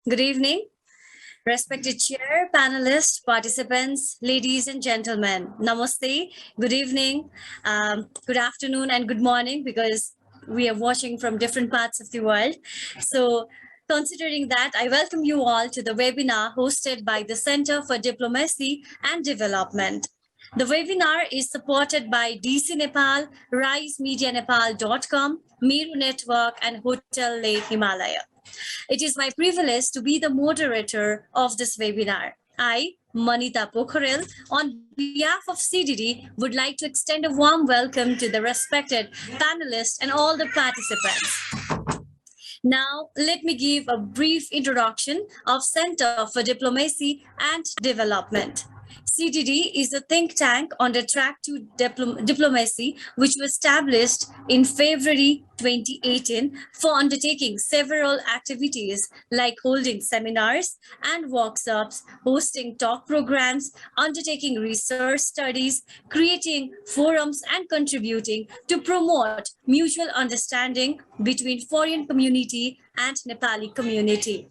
Good evening, respected chair, panelists, participants, ladies and gentlemen. Namaste, good evening, good afternoon, and good morning because we are watching from different parts of the world. So, considering that, I welcome you all to the webinar hosted by the Center for Diplomacy and Development. The webinar is supported by DC Nepal, risemedianepal.com, Miru Network, and Hotel Le Himalaya. It is my privilege to be the moderator of this webinar. I, Manita Pokharel, on behalf of CDD, would like to extend a warm welcome to the respected panelists and all the participants. Now, let me give a brief introduction of Center for Diplomacy and Development. CDD is a think tank on the track to diplomacy, which was established in February 2018 for undertaking several activities like holding seminars and workshops, hosting talk programs, undertaking research studies, creating forums, and contributing to promote mutual understanding between foreign community and Nepali community.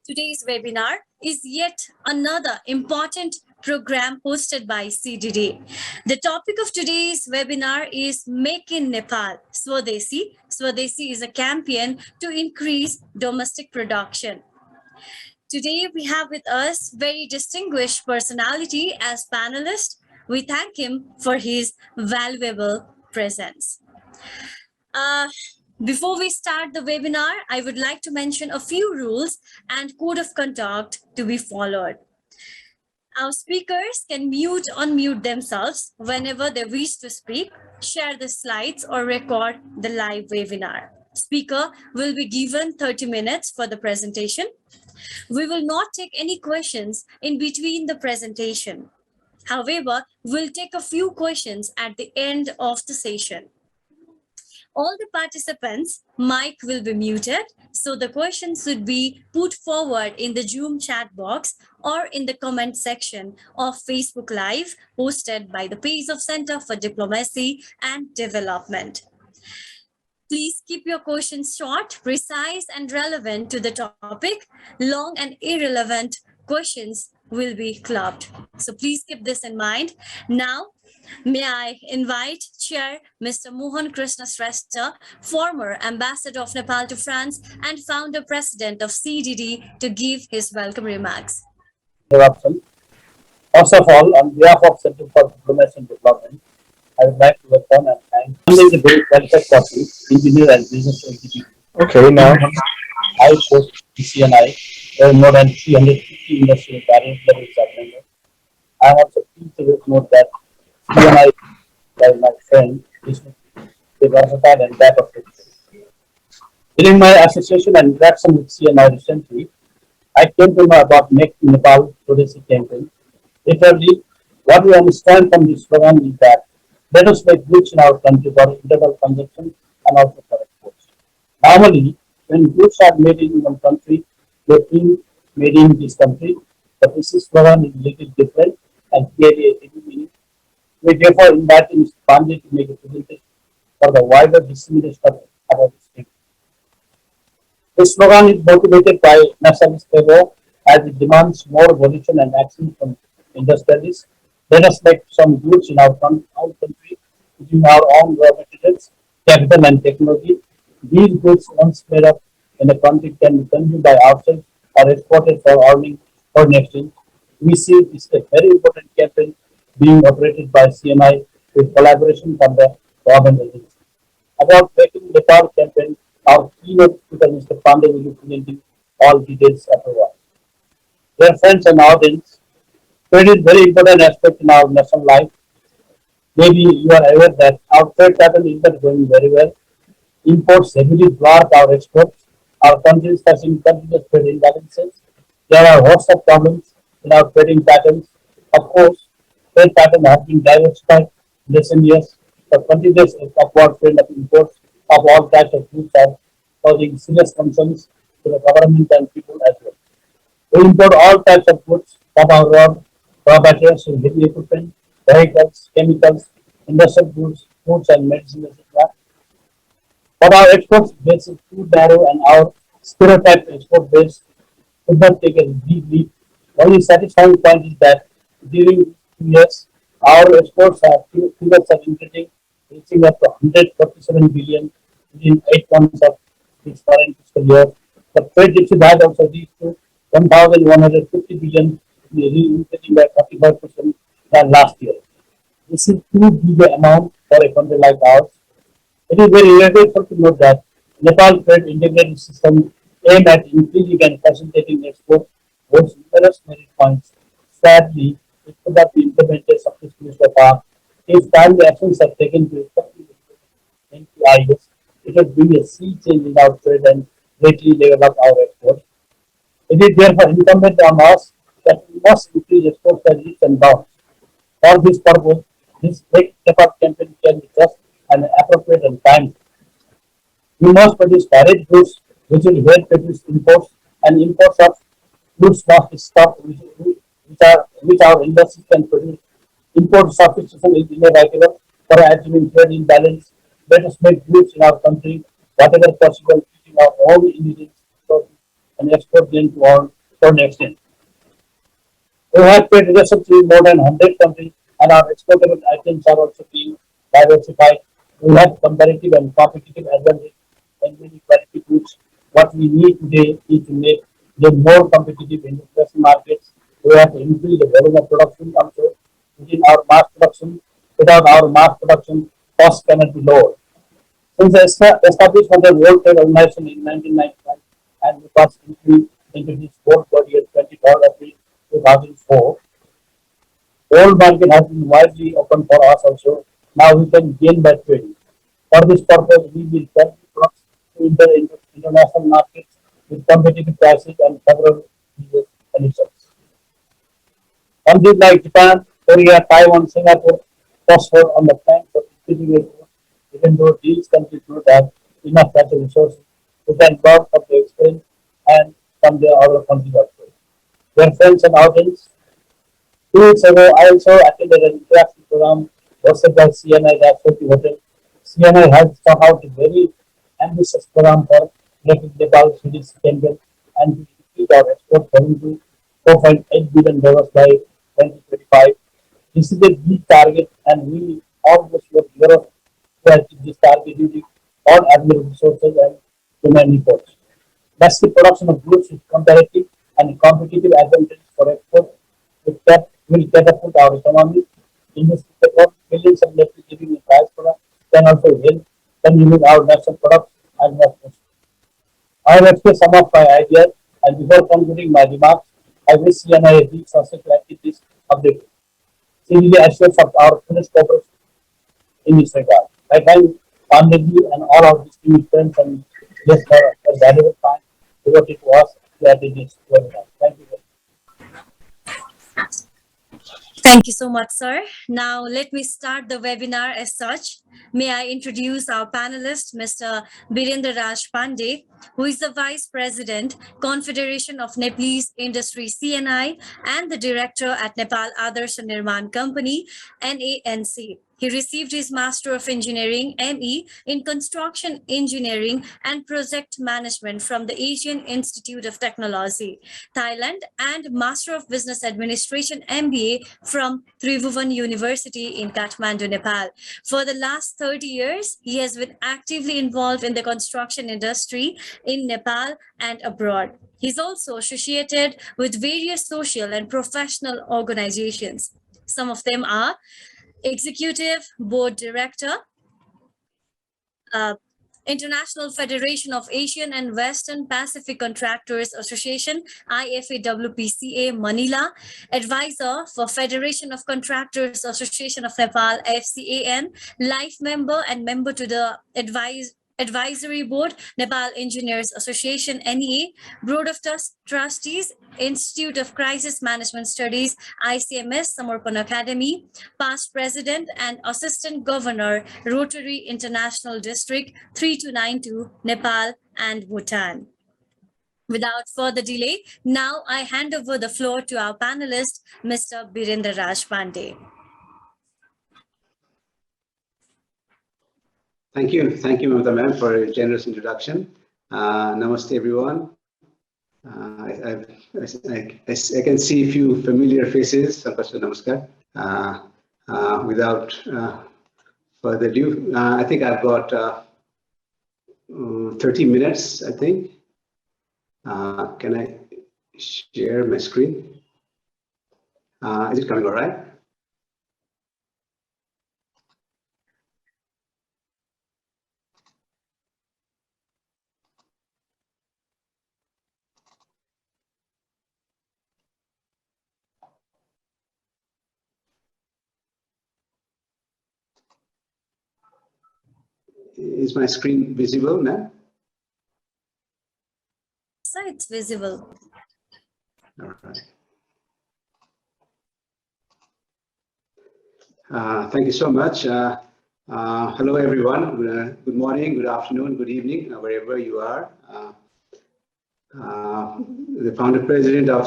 Today's webinar is yet another important program hosted by CDD. The topic of today's webinar is Make in Nepal, Swadeshi. Swadeshi is a campaign to increase domestic production. Today we have with us very distinguished personality as panelist. We thank him for his valuable presence. Before we start the webinar, I would like to mention a few rules and code of conduct to be followed. Our speakers can unmute themselves whenever they wish to speak, share the slides, or record the live webinar. Speaker will be given 30 minutes for the presentation. We will not take any questions in between the presentation. However, we'll take a few questions at the end of the session. All the participants' mic will be muted, so the questions should be put forward in the Zoom chat box or in the comment section of Facebook Live hosted by the page of Center for Diplomacy and Development. Please keep your questions short, precise, and relevant to the topic. Long and irrelevant questions will be clubbed. So please keep this in mind. Now, may I invite Chair Mr. Mohan Krishna Shrestha, former Ambassador of Nepal to France and Founder President of CDD, to give his welcome remarks. First of all, on behalf of Center for Diplomacy and Development, I would like to welcome and thank the great welfare party, engineer and business executive. Okay, now I post CNI, where more than 350 industrial barriers are members. I am also pleased to note that CNI, by my friend, is versatile and that of it. During my association and interaction with CNI recently, I came to know about Make in Nepal Swadeshi campaign. Literally, what we understand from this program is that let us make goods in our country for internal consumption and also for exports. Normally, when goods are made in one country, they are being made in this country, but this program is a little different and clearly a hidden meaning. We therefore invite Mr. Pandey to make a presentation for the wider dissemination about this thing. This slogan is motivated by nationalist ego as it demands more volition and action from industrialists. Let us make some goods in our country using our own raw materials, capital and technology. These goods, once made up in a country, can be consumed by ourselves or exported for earning foreign exchange. We see this is a very important campaign being operated by CNI with collaboration from the government agency. About making Nepal campaign, our keynote speaker Mr. Pandey will be presenting all details after a while. Dear friends and audience, trade is very important aspect in our national life. Maybe you are aware that our trade pattern is not going very well. Imports heavily dwarf our exports. Our country is facing continuous trade imbalances. There are hosts of problems in our trading patterns. Of course, trade pattern has been diversified in recent years. The continuous upward trend of imports of all types of goods are causing serious concerns to the government and people as well. We import all types of goods from our raw materials to heavy equipment, vehicles, chemicals, industrial goods, foods and medicine, etc. But our exports base is too narrow and our stereotyped export base could not take a big leap. Only satisfying point is that during 2 years, our exports are figures are increasing, reaching up to 147 billion within 8 months of this current fiscal year. The trade deficit has also reached to 1,150 billion, increasing by 45% than last year. This is too big an amount for a country like ours. It is very regrettable to note that Nepal trade integrated system aimed at increasing and facilitating exports holds numerous merit points. Sadly, it could not be implemented successfully so far. If timely actions are taken to effectively implement NPIs, it would bring a sea change in our trade and greatly level up our exports. It is therefore incumbent on us that we must increase exports by leaps and bounds. For this purpose, this Make Nepal campaign can be just and appropriate and timed. We must produce direct goods which will help reduce imports and imports of goods must stop which our industry can produce. Import substitution is inevitable for achieving trade imbalance. Let us make goods in our country whatever possible using our own ingredients and export them to our foreign exchange. We have trade relations with more than 100 countries and our exportable items are also being diversified. We have comparative and competitive advantage in many quality goods. What we need today is to make them more competitive in international markets. We have to increase the volume of production also within our mass production. Without our mass production, costs cannot be lowered. Since the establishment of the World Trade Organization in 1999 and the first entry into this world body at 23rd April 2004, world market has been widely open for us also. Now we can gain by trading. For this purpose, we will sell products to international markets with competitive prices and favorable business conditions. Countries like Japan, Korea, Taiwan, Singapore prosper on the plank for increasing exports, even though these countries do not have enough natural resources to can borrow from their experience and from their other countries also. Dear friends and audience, 2 weeks ago I also attended an interaction program hosted by CNI Rashtrapati Hotel. CNI has come out a very ambitious program for making Nepal Swedish champion and to increase our export volume to $4.8 billion by 2025. This is a big target and we almost work Europe to achieve this target using all available resources and human efforts. Massive production of goods with comparative and competitive advantages for export will catapult our economy. In this effort, millions of native living in diaspora can also help consuming our national products as much as possible. I have expressed some of my ideas and before concluding my remarks, I wish CNI a big success to achieve this objective. Sincerely assures of our finished cooperation in this regard. I thank Panditji and all our distinguished friends and guests for their valuable time devoted to us to attend this webinar. Thank you. Thank you so much, sir. Now, let me start the webinar as such. May I introduce our panelist, Mr. Birendra Raj Pandey, who is the Vice President, Confederation of Nepalese Industry CNI, and the Director at Nepal Adarsh Nirman Company, NANC. He received his Master of Engineering, ME, in Construction Engineering and Project Management from the Asian Institute of Technology, Thailand, and Master of Business Administration, MBA, from Tribhuvan University in Kathmandu, Nepal. For the last 30 years, he has been actively involved in the construction industry in Nepal and abroad. He's also associated with various social and professional organizations. Some of them are Executive Board Director, International Federation of Asian and Western Pacific Contractors Association, IFAWPCA, Manila, Advisor for Federation of Contractors Association of Nepal, FCAN, Life Member and Member to the Advisory Board, Nepal Engineers Association, NEA, Board of Trustees, Institute of Crisis Management Studies, ICMS, Samarpan Academy, past President and Assistant Governor, Rotary International District 3292, Nepal and Bhutan. Without further delay, now I hand over the floor to our panelist, Mr. Birendra Raj Pandey. Thank you, Mamata ma'am, for a generous introduction. Namaste, everyone. I can see a few familiar faces. Namaskar. Without further ado, I think I've got 30 minutes, I think. Can I share my screen? Is it coming all right? Is my screen visible now? So it's visible. All right. Thank you so much. Hello, everyone. Good morning, good afternoon, good evening, wherever you are. The founder president of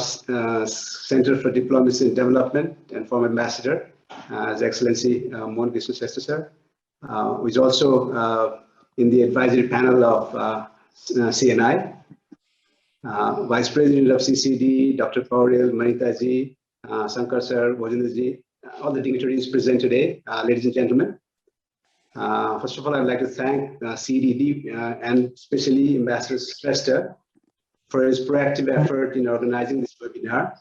Center for Diplomacy and Development and former ambassador, His Excellency Mon Krishna Sestha sir, who is also in the advisory panel of CNI. Vice President of CCD, Dr. Pauril, Manita ji, Shankar sir, Bojendra ji, all the dignitaries present today, ladies and gentlemen. First of all, I'd like to thank CDD and especially Ambassador Shrestha for his proactive effort in organizing this webinar.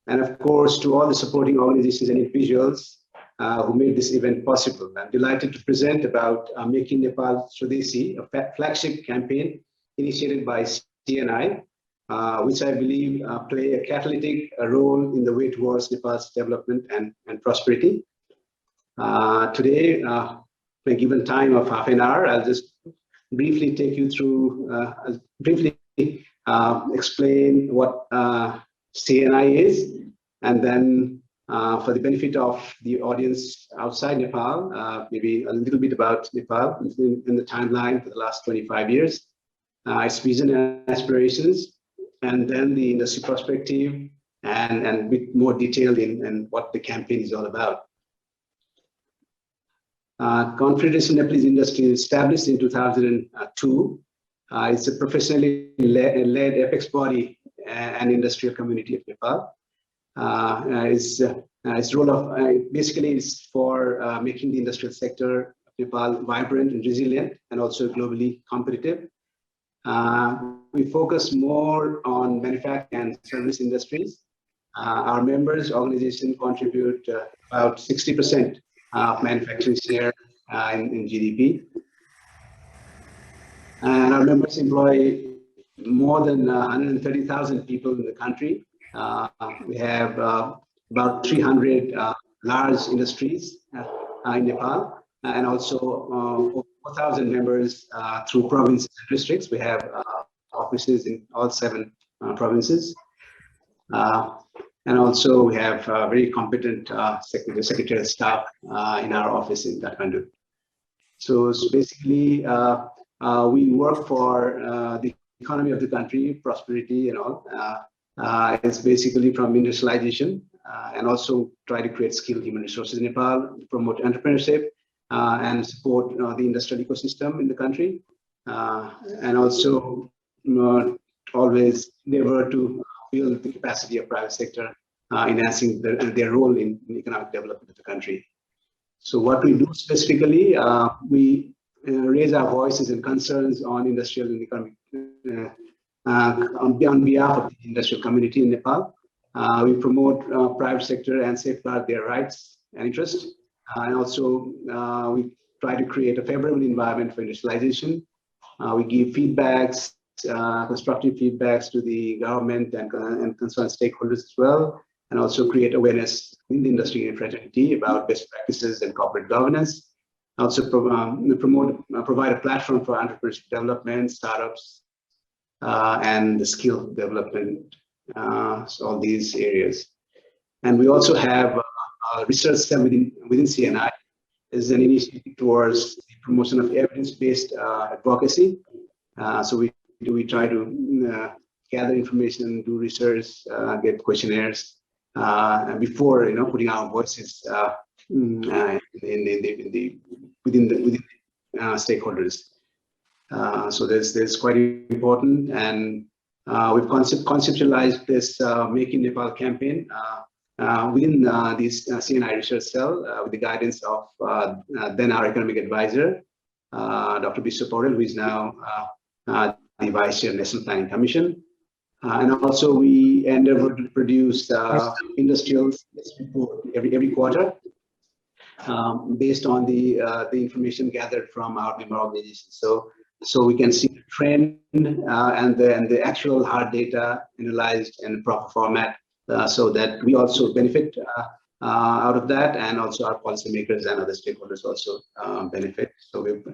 And of course, to all the supporting organizations and individuals who made this event possible. I'm delighted to present about Making Nepal Swadeshi, a flagship campaign initiated by CNI, which I believe play a catalytic role in the way towards Nepal's development and prosperity. Today, a given time of half an hour, I'll just briefly take you through, explain what CNI is, and then for the benefit of the audience outside Nepal, maybe a little bit about Nepal in the timeline for the last 25 years, its vision and aspirations, and then the industry perspective, and a bit more detailed in what the campaign is all about. Confederation Nepalese Industry is established in 2002. It's a professionally led apex body and industrial community of Nepal. Its role of basically is for making the industrial sector of Nepal vibrant and resilient, and also globally competitive. We focus more on manufacturing and service industries. Our members organization contribute about 60% of manufacturing share in GDP. And our members employ more than 130,000 people in the country. We have about 300 large industries in Nepal, and also over 4,000 members through provinces and districts. We have offices in all 7 provinces. And also we have very competent secretarial staff in our office in Kathmandu. So basically, we work for the economy of the country, prosperity and all. It's basically from industrialization and also try to create skilled human resources in Nepal, promote entrepreneurship and support the industrial ecosystem in the country. And also always endeavor to build the capacity of private sector, enhancing their role in economic development of the country. So what we do specifically, we raise our voices and concerns on industrial and economic on behalf of the industrial community in Nepal. We promote private sector and safeguard their rights and interests. And also we try to create a favorable environment for industrialization. We give feedbacks, constructive feedbacks to the government and concerned stakeholders as well, and also create awareness in the industry and fraternity about best practices and corporate governance. Also provide a platform for entrepreneurship development, startups, and the skill development, so all these areas. And we also have a research center within CNI. Is an initiative towards the promotion of evidence-based advocacy. So we try to gather information, do research, get questionnaires before putting our voices within the stakeholders. So there's quite important, and we've conceptualized this Make in Nepal campaign within this CNI research cell with the guidance of then our economic advisor, Dr. Biswa Paurel, who is now the Vice Chair of National Planning Commission. And also we endeavor to produce industrial report every quarter based on the information gathered from our member organizations. So we can see the trend and the actual hard data analyzed in proper format, so that we also benefit out of that, and also our policymakers and other stakeholders also benefit. So we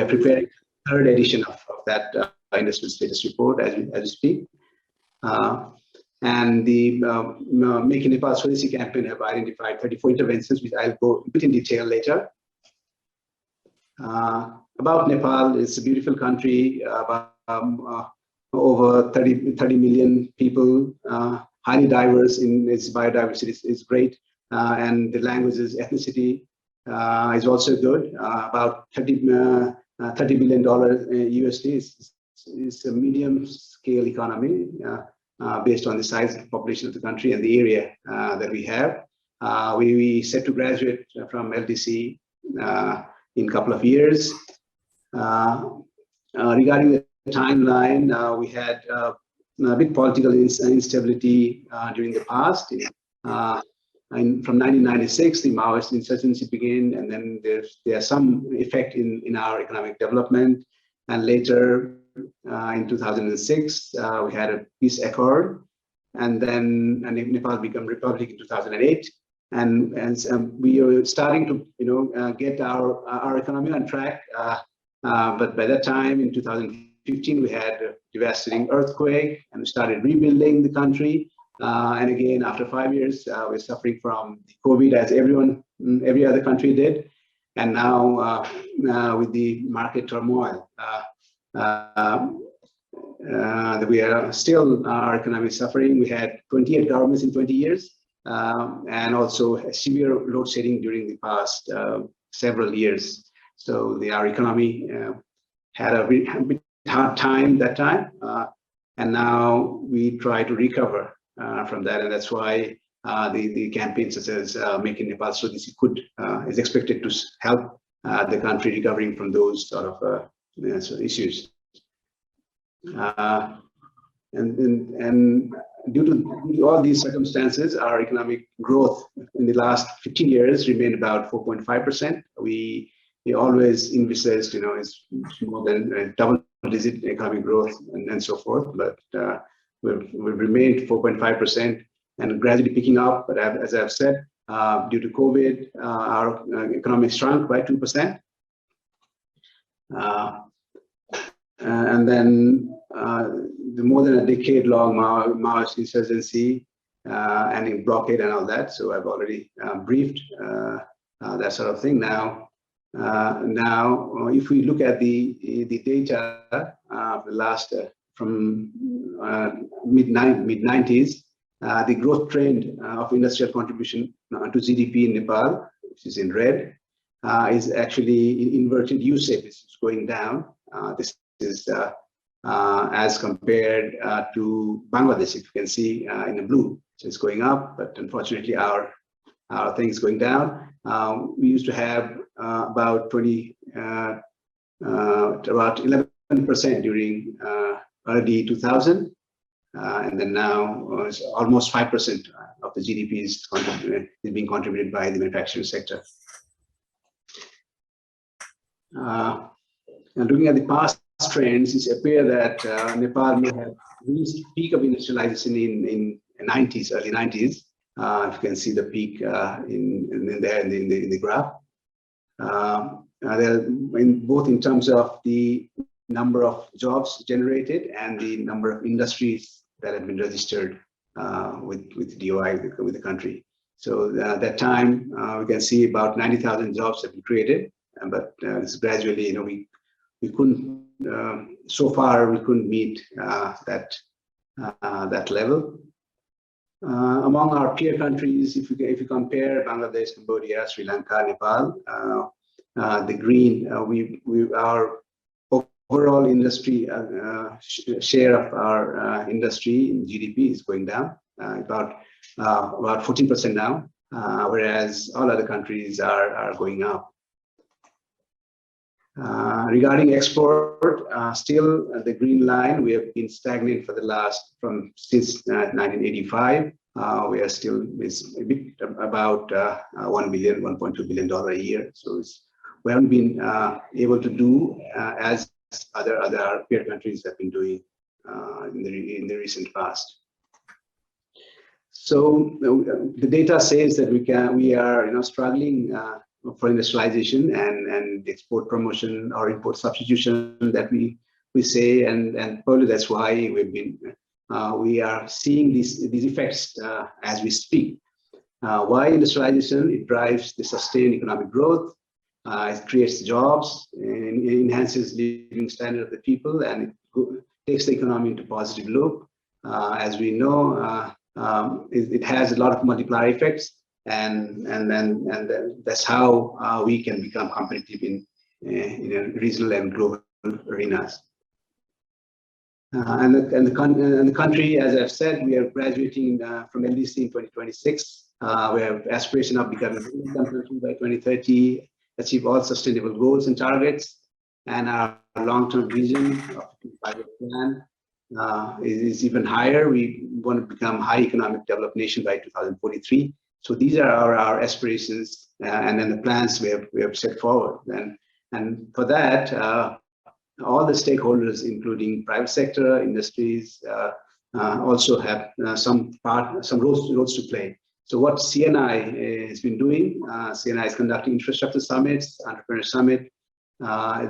are preparing the third edition of that industrial status report as we speak. And the Make in Nepal Swadeshi campaign have identified 34 interventions, which I'll go a bit in detail later. About Nepal, it's a beautiful country, about over 30 million people, highly diverse in its biodiversity is great, and the languages, ethnicity is also good. About $30 billion USD is a medium scale economy based on the size of the population of the country and the area that we have. We set to graduate from LDC in a couple of years. Regarding the timeline, we had a big political instability during the past. And from 1996, the Maoist insurgency began, and then there's some effect in our economic development. And later, in 2006, we had a peace accord, and then Nepal became republic in 2008. And we are starting to get our economy on track. But by that time, in 2015, we had a devastating earthquake, and we started rebuilding the country. And again, after 5 years, we're suffering from COVID, as every other country did. And now with the market turmoil, we are still, our economy is suffering. We had 28 governments in 20 years, and also a severe load shedding during the past several years. So our economy had a bit hard time that time, and now we try to recover from that, and that's why the campaign such as Make in Nepal Swadeshi is expected to help the country recovering from those sort of issues. And due to all these circumstances, our economic growth in the last 15 years remained about 4.5%. We always envisaged, it's more than double-digit economic growth and so forth, but we've remained 4.5% and gradually picking up. But as I've said, due to COVID, our economy shrunk by 2%. And then the more than a decade-long Maoist insurgency and in blockade and all that. So I've already briefed that sort of thing. Now, if we look at the data the last from mid-90s, the growth trend of industrial contribution to GDP in Nepal, which is in red, is actually in inverted U-shape. It's going down. This is as compared to Bangladesh. If you can see in the blue, so it's going up, but unfortunately our thing is going down. We used to have about 11% during early 2000, and then now it's almost 5% of the GDP is being contributed by the manufacturing sector. And looking at the past trends, it appears that Nepal may have reached peak of industrialization in early 90s. If you can see the peak in the graph. Both in terms of the number of jobs generated and the number of industries that have been registered with DOI, with the country. So that time, we can see about 90,000 jobs have been created, but it's gradually, we couldn't, so far we couldn't meet that level. Among our peer countries, if you compare Bangladesh, Cambodia, Sri Lanka, Nepal, the green, we are overall industry share of our industry in GDP is going down, about 14% now, whereas all other countries are going up. Regarding export, still the green line, we have been stagnant for since 1985. We are still a bit about $1.2 billion a year. So we haven't been able to do as other peer countries have been doing in the recent past. So the data says that we are struggling for industrialization and export promotion or import substitution that we say, and probably that's why we are seeing these effects as we speak. Why industrialization? It drives the sustained economic growth. It creates jobs, and it enhances living standard of the people, and it takes the economy into positive loop. As we know, it has a lot of multiplier effects, and that's how we can become competitive in regional and global arenas. And the country, as I've said, we are graduating from LDC in 2026. We have aspiration of becoming a income country by 2030, achieve all sustainable goals and targets, and our long-term vision of the 5-year plan is even higher. We want to become high economic developed nation by 2043. So these are our aspirations, and then the plans we have set forward. And for that, all the stakeholders, including private sector, industries, also have some roles to play. So what CNI has been doing, CNI is conducting infrastructure summits, entrepreneur summit.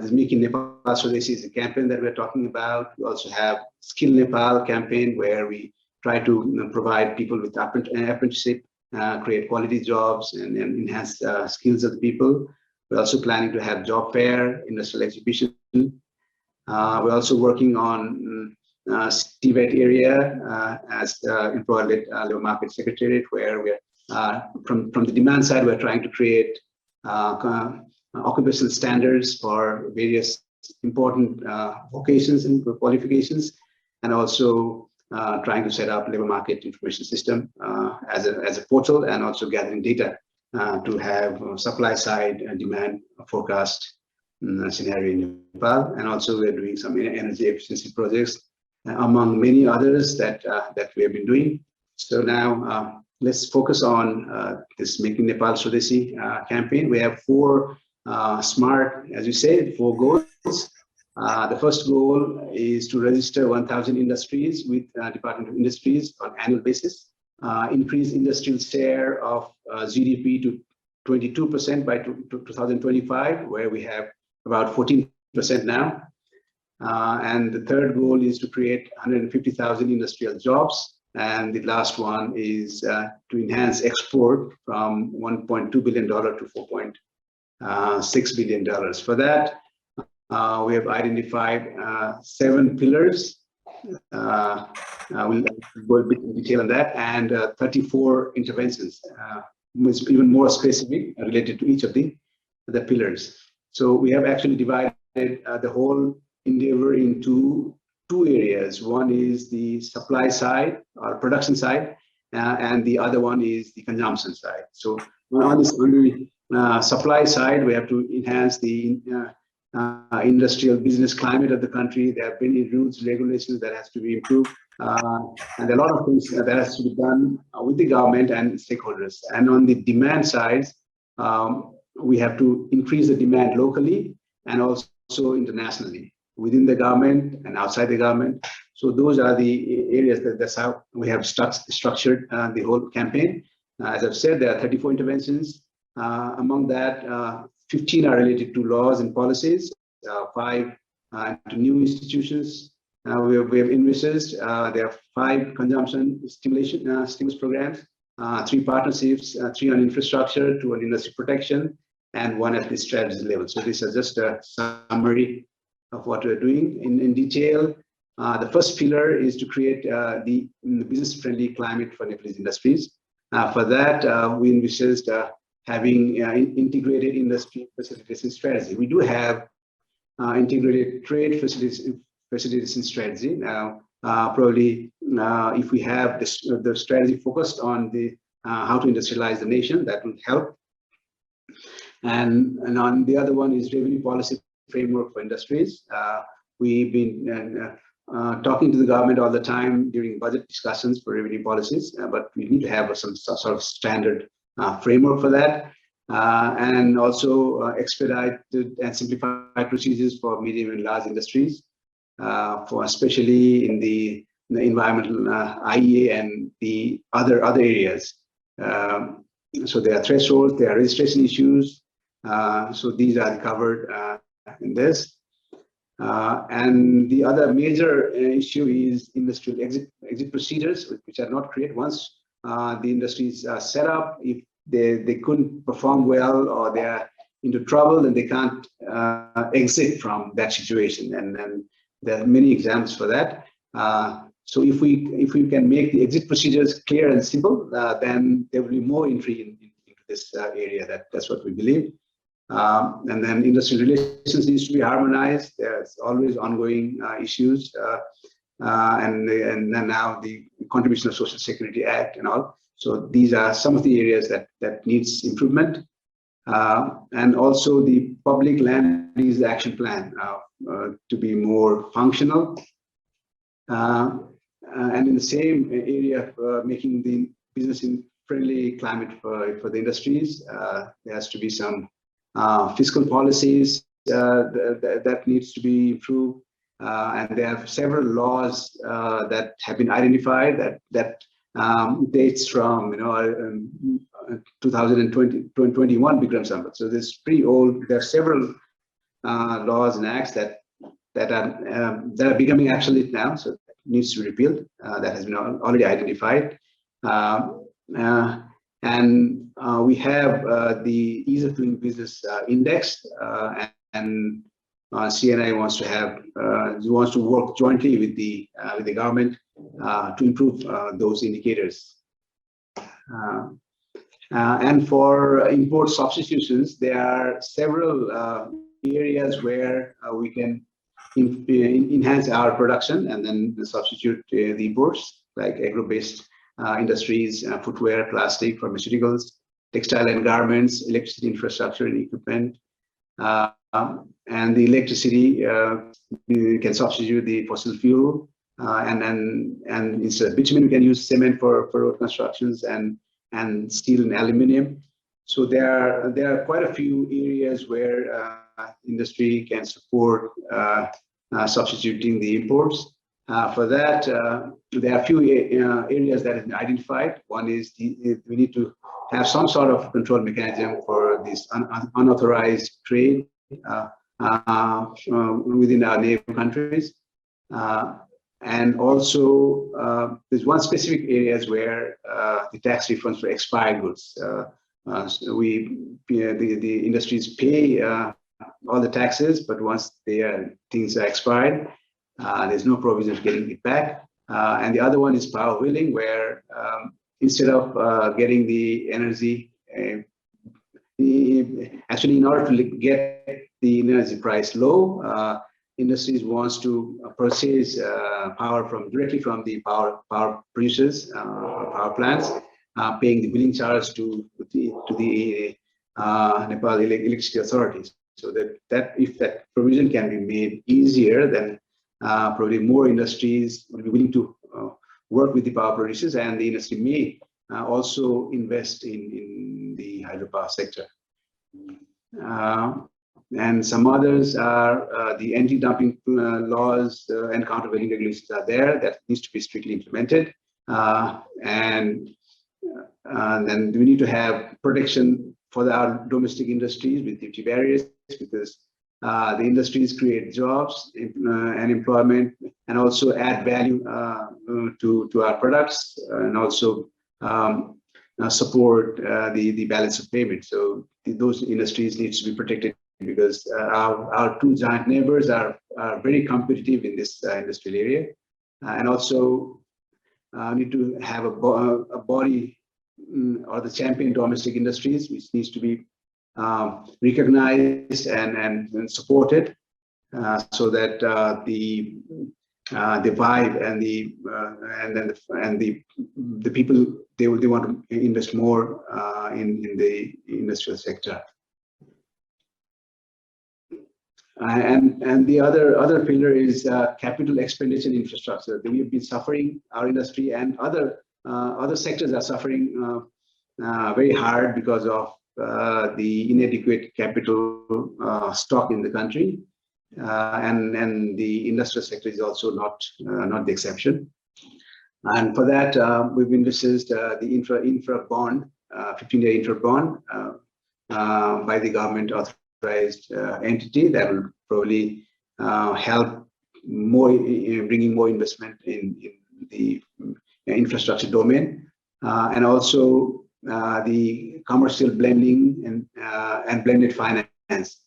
This Making Nepal Swadeshi is a campaign that we're talking about. We also have Skill Nepal campaign, where we try to provide people with apprenticeship, create quality jobs, and enhance skills of the people. We're also planning to have job fair, industrial exhibition. We're also working on TVET area as employer-led labor market secretariat, where we're from the demand side, we're trying to create occupational standards for various important vocations and qualifications, and also trying to set up labor market information system as a portal, and also gathering data to have supply side and demand forecast scenario in Nepal. And also we're doing some energy efficiency projects, among many others that we have been doing. So now let's focus on this Making Nepal Swadeshi campaign. We have 4 smart, as you said, 4 goals. The first goal is to register 1,000 industries with Department of Industries on annual basis, increase industrial share of GDP to 22% by 2025, where we have about 14% now. And the third goal is to create 150,000 industrial jobs. And the last one is to enhance export from $1.2 billion to $4.6 billion. For that, we have identified 7 pillars. We'll go a bit in detail on that, and 34 interventions, even more specific related to each of the pillars. So we have actually divided the whole endeavor into 2 areas. One is the supply side or production side, and the other one is the consumption side. So on the supply side, we have to enhance the industrial business climate of the country. There have been rules, regulations that has to be improved, and a lot of things that has to be done with the government and stakeholders. And on the demand side, we have to increase the demand locally and also internationally, within the government and outside the government. So those are the areas that's how we have structured the whole campaign. As I've said, there are 34 interventions. Among that, 15 are related to laws and policies, 5 to new institutions. We have envisaged. There are 5 consumption stimulus programs, 3 partnerships, 3 on infrastructure, 2 on industry protection, and 1 at the strategy level. So this is just a summary of what we're doing in detail. The first pillar is to create the business-friendly climate for Nepalese industries. For that, we envisaged having integrated industry facilitation strategy. We do have integrated trade facilitation strategy. Now, probably if we have this, the strategy focused on the how to industrialize the nation, that will help. And on the other one is revenue policy framework for industries. We've been talking to the government all the time during budget discussions for revenue policies, but we need to have some sort of standard framework for that. And also expedited and simplified procedures for medium and large industries, for especially in the environmental IEA and the other areas. So there are thresholds, there are registration issues. So these are covered in this. And the other major issue is industrial exit procedures, which are not created once the industries are set up. If they couldn't perform well or they are into trouble, then they can't exit from that situation. And there are many examples for that. So if we can make the exit procedures clear and simple, then there will be more entry into this area. That's what we believe. And then industrial relations needs to be harmonized. There's always ongoing issues, and then now the contribution of Social Security Act and all. So these are some of the areas that needs improvement. And also the public land use action plan to be more functional. And in the same area of making the business in friendly climate for the industries, there has to be some fiscal policies that needs to be improved, and there are several laws that have been identified that dates from 2020, 2021 Bikram Samvat. So this is pretty old. There are several laws and acts that are becoming obsolete now, so that needs to be repealed. That has been already identified. And we have the ease of doing business index, and CNI wants to work jointly with the government to improve those indicators. And for import substitutions, there are several areas where we can enhance our production and then substitute the imports, like agro-based industries, footwear, plastic, pharmaceuticals, textile and garments, electricity infrastructure and equipment, and the electricity can substitute the fossil fuel, and instead of bitumen, we can use cement for road constructions and steel and aluminium. So there are quite a few areas where industry can support substituting the imports. For that, there are a few areas that have been identified. One is we need to have some sort of control mechanism for this unauthorized trade within our neighbor countries. And also, there's one specific areas where the tax refunds for expired goods. So the industries pay all the taxes, but once things are expired, there's no provision of getting it back. And the other one is power wheeling, where instead of getting the energy, actually in order to get the energy price low, industries wants to purchase power directly from the power producers, power plants, paying the billing charge to the Nepal electricity authorities. So that if that provision can be made easier, then probably more industries will be willing to work with the power producers, and the industry may also invest in the hydropower sector. And some others are the anti-dumping laws and countervailing regulations are there that needs to be strictly implemented. And then we need to have protection for our domestic industries with duty barriers, because the industries create jobs and employment, and also add value to our products, and also support the balance of payment. So those industries needs to be protected, because our two giant neighbors are very competitive in this industrial area, and also need to have a body or the champion domestic industries, which needs to be recognized and supported. so that the vibe and the people they want to invest more in the industrial sector. And the other pillar is capital expenditure in infrastructure. We have been suffering, our industry and other sectors are suffering very hard because of the inadequate capital stock in the country, and the industrial sector is also not the exception. And for that, we've envisaged the infra bond, 15-year infra bond by the government authorized entity that will probably help more in bringing more investment in the infrastructure domain, and also the commercial blending and blended finance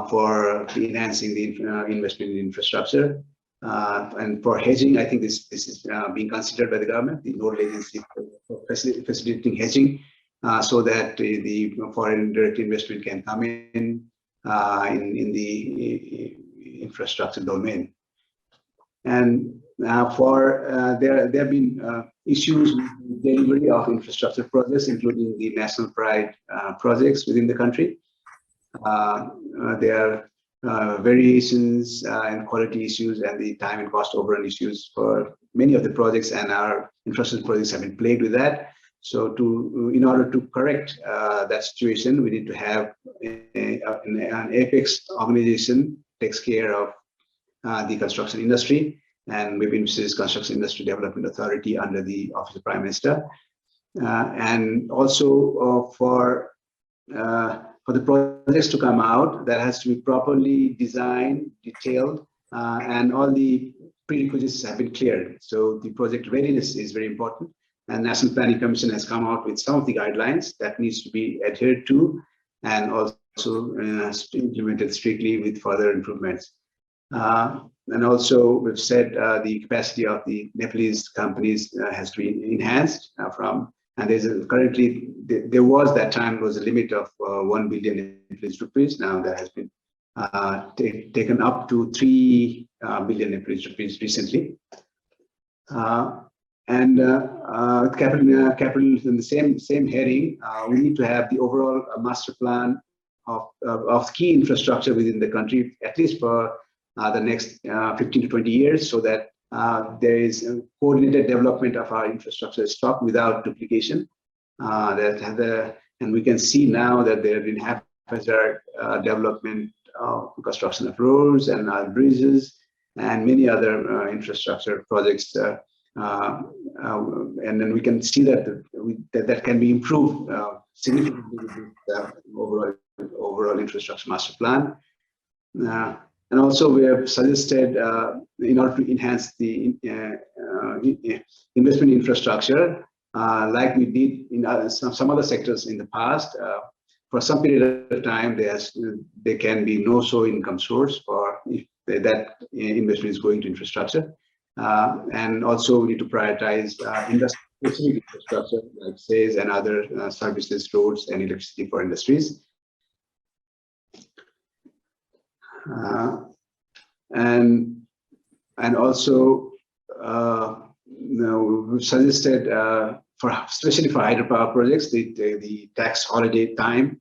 for enhancing the investment in infrastructure. And for hedging, I think this is being considered by the government, the nodal agency for facilitating hedging, so that the foreign direct investment can come in the infrastructure domain. And there have been issues with delivery of infrastructure projects, including the national pride projects within the country. There are variations and quality issues and the time and cost overrun issues for many of the projects, and our infrastructure projects have been plagued with that. So in order to correct that situation, we need to have an apex organization takes care of the construction industry, and we've envisaged Construction Industry Development Authority under the Office of Prime Minister, and also for the projects to come out, that has to be properly designed, detailed, and all the prerequisites have been cleared. So the project readiness is very important, and National Planning Commission has come out with some of the guidelines that needs to be adhered to, and also implemented strictly with further improvements. And also, we've said the capacity of the Nepalese companies has to be enhanced and currently there was that time was a limit of 1 billion Nepalese rupees. Now that has been taken up to 3 billion Nepalese rupees recently. And capital in the same heading, we need to have the overall master plan of key infrastructure within the country, at least for the next 15 to 20 years, so that there is a coordinated development of our infrastructure stock without duplication. And we can see now that there have been haphazard development of construction of roads and bridges and many other infrastructure projects. And then we can see that that can be improved significantly with the overall infrastructure master plan. And also, we have suggested, in order to enhance the investment infrastructure, like we did in some other sectors in the past, for some period of time, there can be no income source for if that investment is going to infrastructure. And also, we need to prioritize industry-specific infrastructure, like SAYS and other services, roads, and electricity for industries. And also, we've suggested especially for hydropower projects, the tax holiday time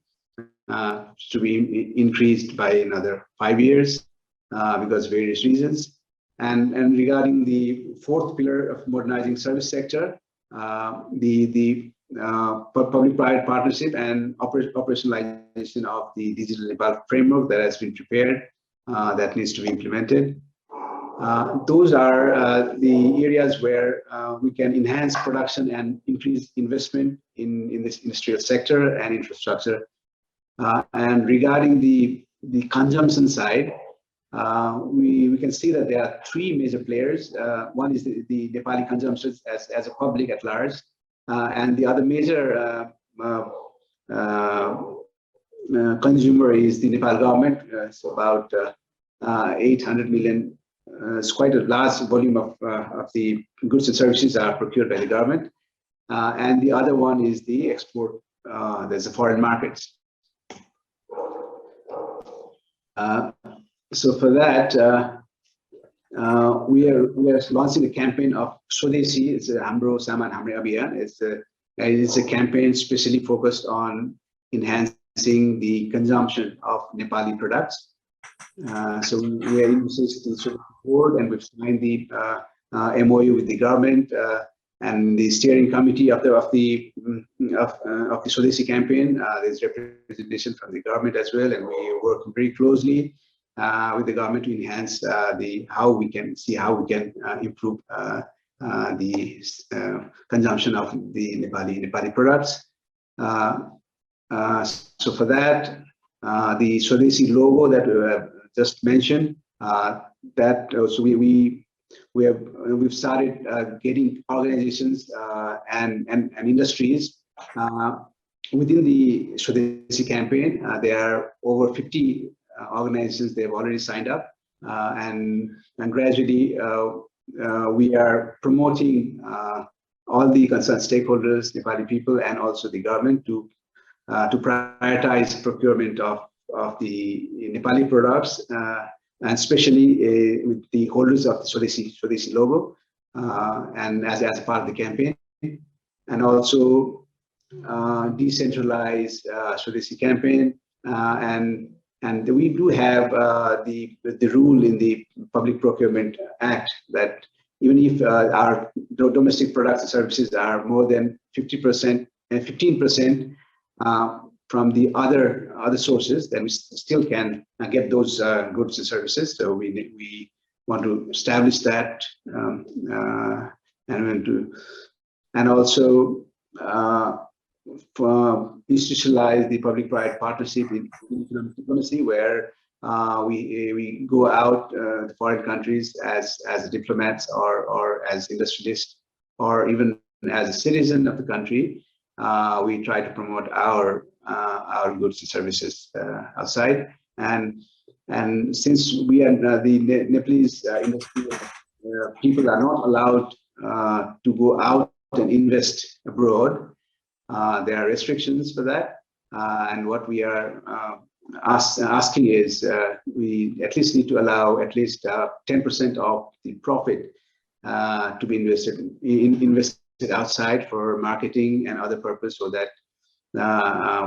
to be increased by another 5 years because of various reasons. And regarding the fourth pillar of modernizing service sector, the public-private partnership and operationalization of the Digital Nepal framework that has been prepared, that needs to be implemented. Those are the areas where we can enhance production and increase investment in this industrial sector and infrastructure. And regarding the consumption side, we can see that there are three major players. One is the Nepali consumption as a public at large, and the other major consumer is the Nepal government. It's about 800 million. It's quite a large volume of the goods and services are procured by the government. And the other one is the export. There's the foreign markets. So for that, we are launching a campaign of Swadeshi. It's a Hamro Saman Hamre Abhiyan. It's a campaign specially focused on enhancing the consumption of Nepali products. So we are in the board, and we've signed the MOU with the government and the steering committee of the Swadeshi campaign. There's representation from the government as well, and we work very closely with the government to enhance how we can improve the consumption of the Nepali products. So for that, the Swadeshi logo that we have just mentioned, so we've started getting organizations and industries within the Swadeshi campaign. There are over 50 organizations they've already signed up, and gradually we are promoting all the concerned stakeholders, Nepali people, and also the government to prioritize procurement of the Nepali products, and especially with the holders of the Swadeshi logo, and as part of the campaign, and also decentralized Swadeshi campaign, and we do have the rule in the Public Procurement Act that even if our domestic products and services are more than 50% and 15% from the other sources, then we still can get those goods and services. So we want to establish that, and also institutionalize the public-private partnership in economic diplomacy, where we go out to foreign countries as diplomats or as industrialists, or even as a citizen of the country. We try to promote our goods and services outside, and since we are the Nepalese industry people are not allowed to go out and invest abroad, there are restrictions for that, and what we are asking is we at least need to allow at least 10% of the profit to be invested outside for marketing and other purpose, so that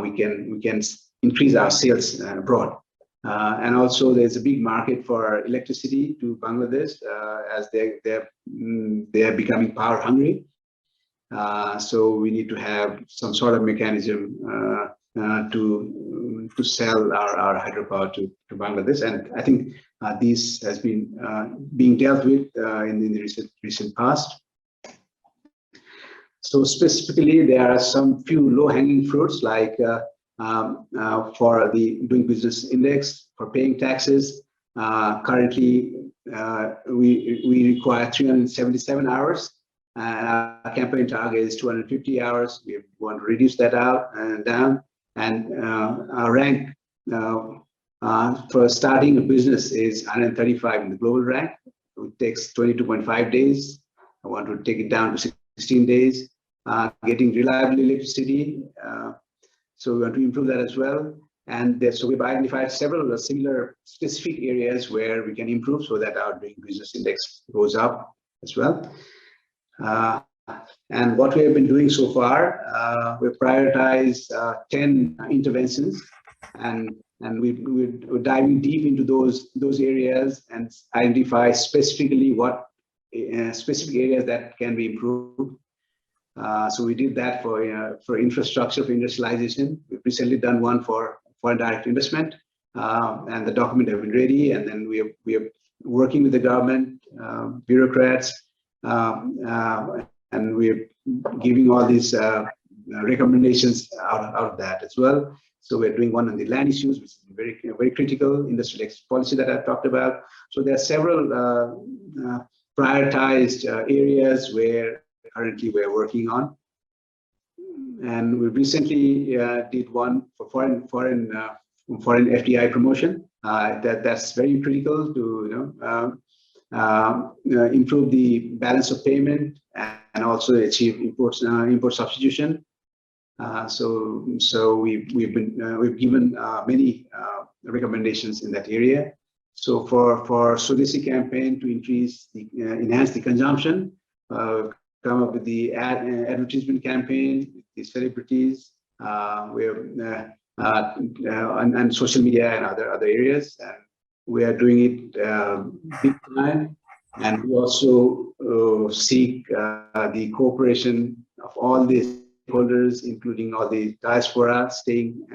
we can increase our sales abroad. And also, there's a big market for electricity to Bangladesh, as they are becoming power hungry. So we need to have some sort of mechanism to sell our hydropower to Bangladesh, and I think this has been being dealt with in the recent past. So specifically, there are some few low-hanging fruits, like for the doing business index, for paying taxes. Currently, we require 377 hours, and our campaign target is 250 hours. We want to reduce that down, and our rank for starting a business is 135 in the global rank. It takes 22.5 days. I want to take it down to 16 days. Getting reliable electricity, so we want to improve that as well. And so we've identified several similar specific areas where we can improve, so that our doing business index goes up as well. And what we have been doing so far, we've prioritized 10 interventions, and we're diving deep into those areas and identify specifically what specific areas that can be improved. So we did that for infrastructure, for industrialization. We've recently done one for foreign direct investment, and the document have been ready. And then we are working with the government, bureaucrats, and we're giving all these recommendations out of that as well. So we're doing one on the land issues, which is very critical, industrial policy that I've talked about. So there are several prioritized areas where currently we're working on, and we recently did one for foreign FDI promotion. That's very critical to improve the balance of payment and also achieve import substitution. So we've given many recommendations in that area. So for Swadeshi campaign to enhance the consumption, come up with the advertisement campaign with the celebrities, and social media and other areas. And we are doing it big time. And we also seek the cooperation of all the stakeholders, including all the diaspora staying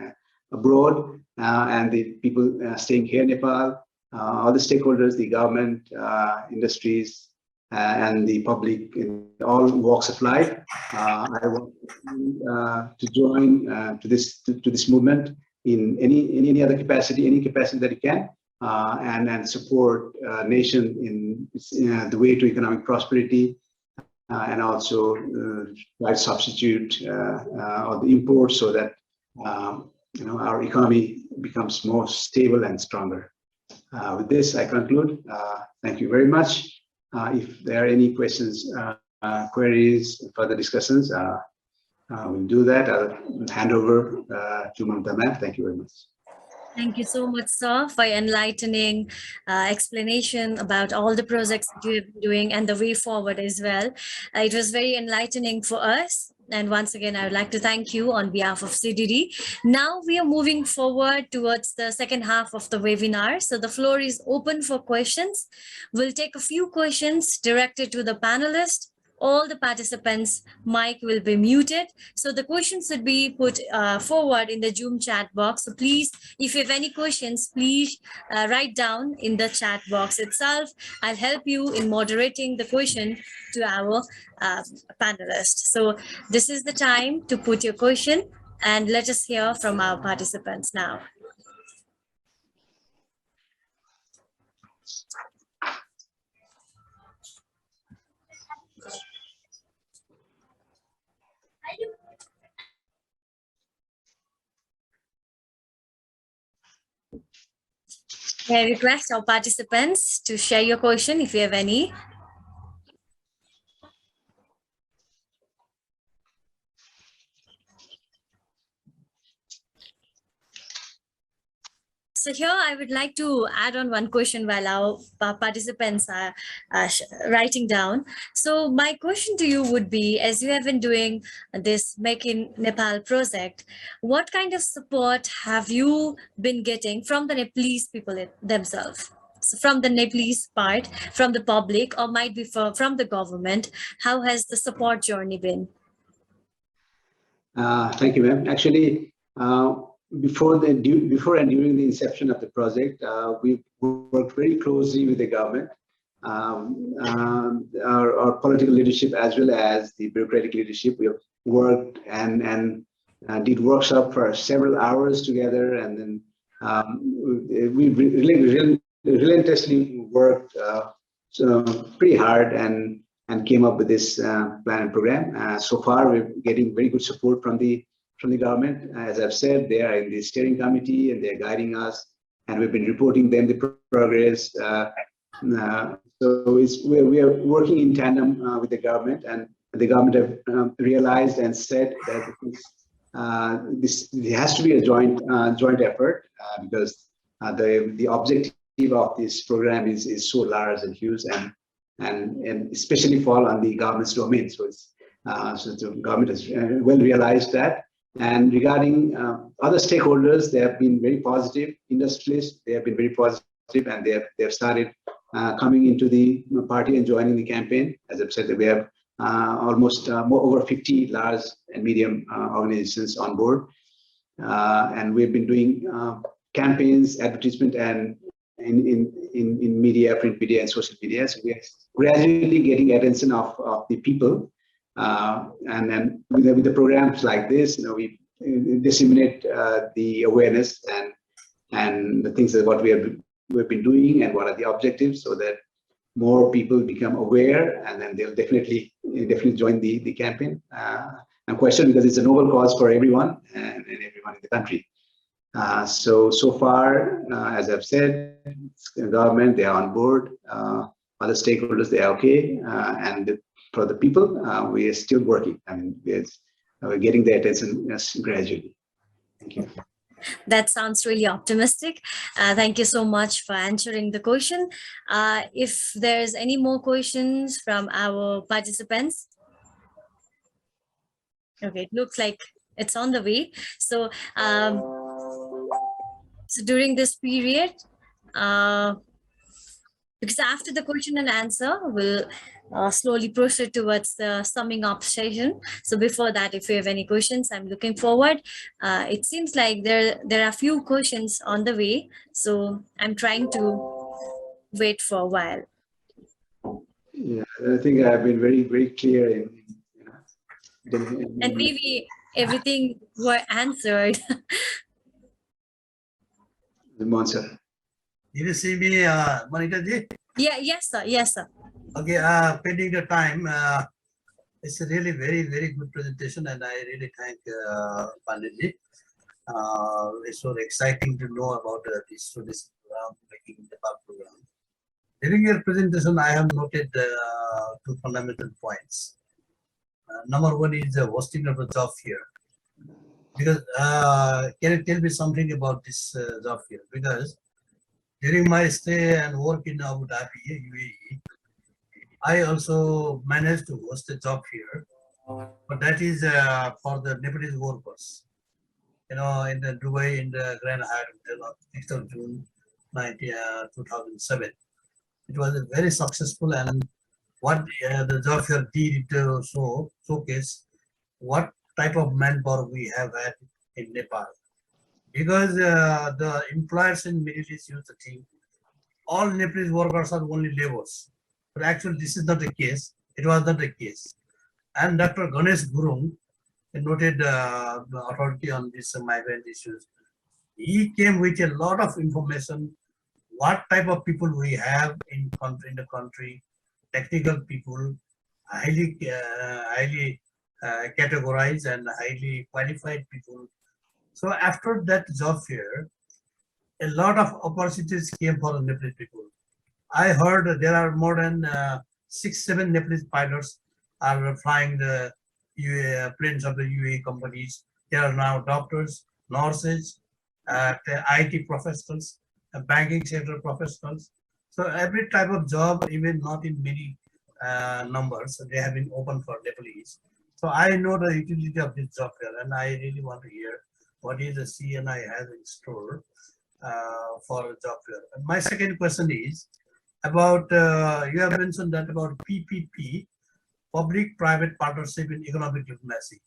abroad and the people staying here in Nepal, all the stakeholders, the government, industries, and the public in all walks of life. I want to join to this movement in any other capacity, any capacity that you can, and support nation in the way to economic prosperity, and also try to substitute all the imports so that our economy becomes more stable and stronger. With this, I conclude. Thank you very much. If there are any questions, queries, further discussions, we'll do that. I'll hand over to Mamta ma'am. Thank you very much. Thank you so much, sir, for your enlightening explanation about all the projects that you have been doing and the way forward as well. It was very enlightening for us. And once again, I would like to thank you on behalf of CDD. Now we are moving forward towards the second half of the webinar. So the floor is open for questions. We'll take a few questions directed to the panelists. All the participants' mic will be muted. So the questions should be put forward in the Zoom chat box. So please, if you have any questions, please write down in the chat box itself. I'll help you in moderating the question to our panelists. So this is the time to put your question, and let us hear from our participants now. I request our participants to share your question if you have any. So here I would like to add on one question while our participants are writing down. So my question to you would be, as you have been doing this Make in Nepal project, what kind of support have you been getting from the Nepalese people themselves? So from the Nepalese part, from the public, or might be from the government? How has the support journey been? Thank you, ma'am. Actually, before and during the inception of the project, we worked very closely with the government, our political leadership, as well as the bureaucratic leadership. We have worked and did workshop for several hours together, and then we relentlessly worked pretty hard and came up with this plan and program. So far, we're getting very good support from the government. As I've said, they are in the steering committee and they're guiding us, and we've been reporting them the progress. So we are working in tandem with the government, and the government have realized and said that this has to be a joint effort, because the objective of this program is so large and huge, and especially fall on the government's domain. So the government has well realized that. And regarding other stakeholders, they have been very positive. Industrialists, they have been very positive, and they have started coming into the party and joining the campaign. As I've said, that we have almost over 50 large and medium organizations on board, and we've been doing campaigns, advertisement, and in media, print media, and social media. So we are gradually getting attention of the people. And then with the programs like this, we disseminate the awareness and the things that what we've been doing and what are the objectives, so that more people become aware, and then they'll definitely join the campaign. I'm quite sure, because it's a noble cause for everyone and everyone in the country. So far, as I've said, the government, they are on board. Other stakeholders, they are okay, and for the people, we are still working. I mean, we're getting their attention gradually. Thank you. That sounds really optimistic. Thank you so much for answering the question. If there's any more questions from our participants, okay, it looks like it's on the way. So, so during this period, uh, because after the question and answer, we'll slowly proceed towards the summing up session. So before that, if you have any questions, I'm looking forward. It seems like there are few questions on the way, so I'm trying to wait for a while. Yeah, I think I've been very clear in, And maybe everything were answered. the Monsa. Did you see me, Monica ji? Yeah, yes, sir. Yes, sir. Okay, pending the time, it's a really very good presentation, and I really thank Panditji. It's so exciting to know about this program, making Nepal program. During your presentation, I have noted two fundamental points. Number one is the hosting of the job fair. Because can you tell me something about this job fair? Because during my stay and work in Abu Dhabi, UAE, I also managed to host a job fair, but that is for the Nepalese workers. You know, in the Dubai, in the Grand Hyatt Hotel on 6th of June 2007. It was a very successful, and what the job fair did to showcase what type of manpower we have had in Nepal. Because the employers in Middle East used to think all Nepalese workers are only laborers. But actually, this is not the case. It was not the case. And Dr. Ganesh Gurung, a noted authority on these migrant issues, he came with a lot of information, what type of people we have in the country, technical people, highly categorized and highly qualified people. So after that job fair, a lot of opportunities came for the Nepalese people. I heard there are more than 6-7 Nepalese pilots are flying the planes of the UAE companies. There are now doctors, nurses, IT professionals, banking sector professionals. So every type of job, even not in many numbers, they have been open for Nepalese. So I know the utility of this job fair, and I really want to hear what is the CNI has in store for a job fair. And my second question is about, you have mentioned that about PPP, public-private partnership in economic diplomacy.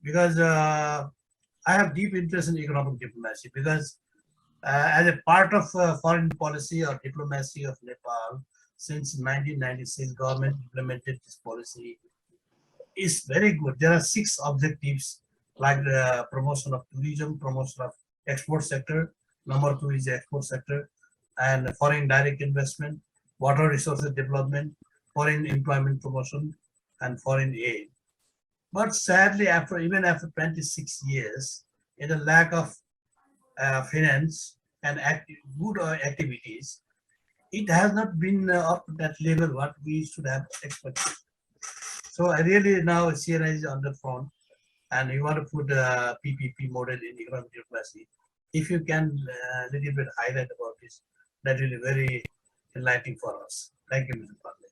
Because I have deep interest in economic diplomacy, because as a part of foreign policy or diplomacy of Nepal, since 1996, government implemented this policy. Is very good. There are 6 objectives, like the promotion of tourism, promotion of export sector. Number 2 is the export sector, and foreign direct investment, water resources development, foreign employment promotion, and foreign aid. But sadly, even after 26 years, in a lack of finance and good activities, it has not been up to that level what we should have expected. So I really now CNI is on the front, and you want to put a PPP model in economic diplomacy. If you can a little bit highlight about this, that will be very enlightening for us. Thank you, Mr. Pandey.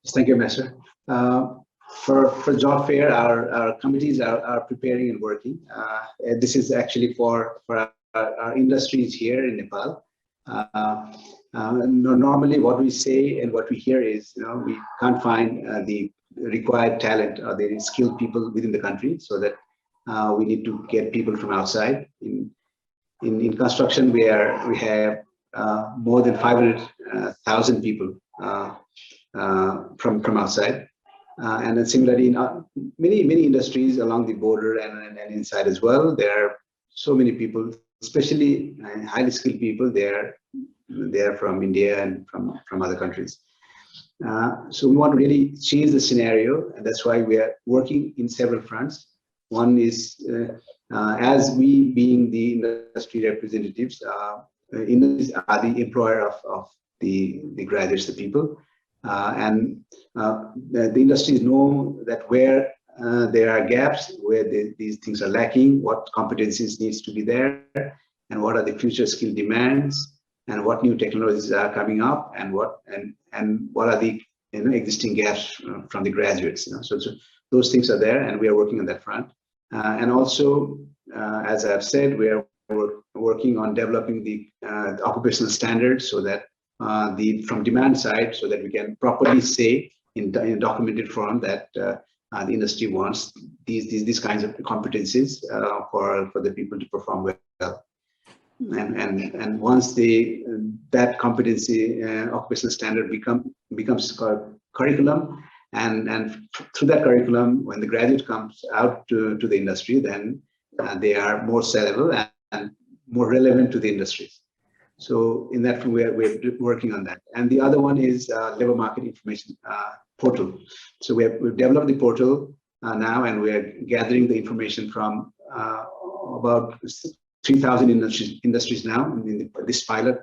Thank you, Master. For job fair, our committees are preparing and working. This is actually for our industries here in Nepal. Normally, what we say and what we hear is, we can't find the required talent or the skilled people within the country, so that we need to get people from outside. In construction, we have more than 500,000 people from outside, and then similarly in many industries along the border and inside as well. There are so many people, especially highly skilled people. They're from India and from other countries. So we want to really change the scenario, and that's why we are working in several fronts. One is, as we being the industry representatives, industries are the employer of the graduates, the people, and the industries know that where there are gaps, where these things are lacking, what competencies needs to be there, and what are the future skill demands, and what new technologies are coming up, and what are the existing gaps from the graduates. So those things are there, and we are working on that front. And also, as I've said, we are working on developing the occupational standards, so that from demand side, so that we can properly say in documented form that the industry wants these kinds of competencies for the people to perform well. And once that competency occupational standard becomes curriculum, and through that curriculum, when the graduate comes out to the industry, then they are more sellable and more relevant to the industries. So in that, we're working on that. And the other one is labor market information portal. So we've developed the portal now, and we are gathering the information from about 3,000 industries now in this pilot.